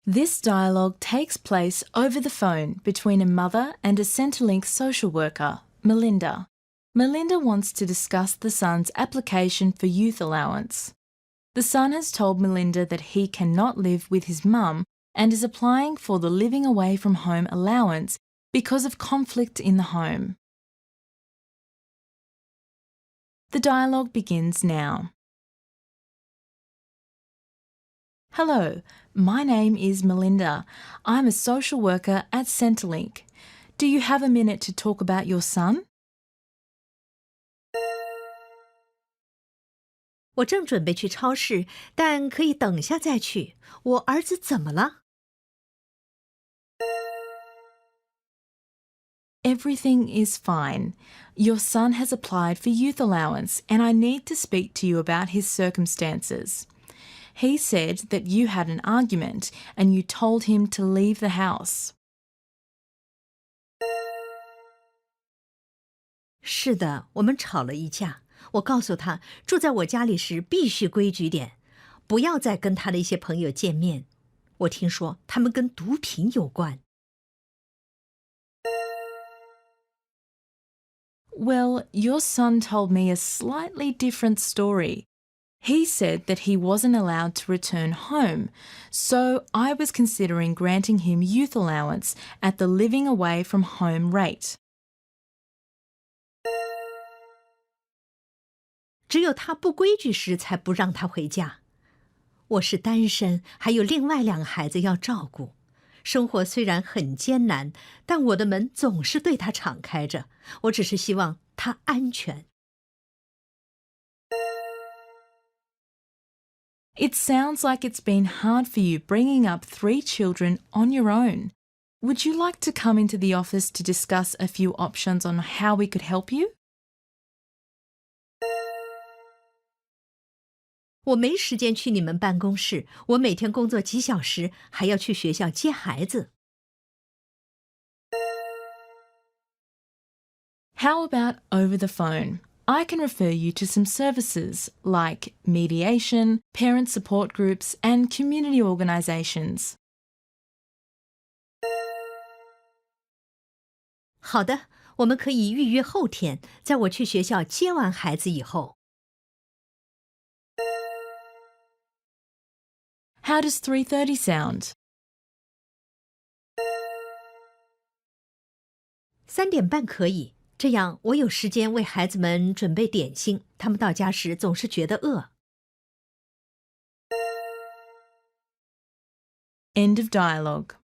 This dialogue takes place over the phone between a mother and a Centrelink social worker, Melinda. Melinda wants to discuss the son's application for youth allowance. The son has told Melinda that he cannot live with his mum and is applying for the living away from home allowance because of conflict in the home. The dialogue begins now. Hello, my name is Melinda. I'm a social worker at Centrelink. Do you have a minute to talk about your son? 我正准备去超市，但可以等下再去。我儿子怎么了？ Everything is fine. Your son has applied for youth allowance and I need to speak to you about his circumstances. He said that you had an argument and you told him to leave the house. 是的，我们吵了一架。我告诉他，住在我家里时必须规矩点，不要再跟他的一些朋友见面。我听说他们跟毒品有关。 Well, your son told me a slightly different story. He said that he wasn't allowed to return home, so I was considering granting him youth allowance at the living away from home rate. 只有他不规矩时才不让他回家。我是单身，还有另外2个孩子要照顾。生活虽然很艰难，但我的门总是对他敞开着。我只是希望他安全。 It sounds like it's been hard for you bringing up 3 children on your own. Would you like to come into the office to discuss a few options on how we could help you? 我没时间去你们办公室，我每天工作几小时，还要去学校接孩子。 How about over the phone? I can refer you to some services like mediation, parent support groups, and community organisations. 好的，我们可以预约后天，在我去学校接完孩子以后。 How does 3:30 sound? 3点半可以，这样我有时间为孩子们准备点心，他们到家时总是觉得饿。 End of dialogue.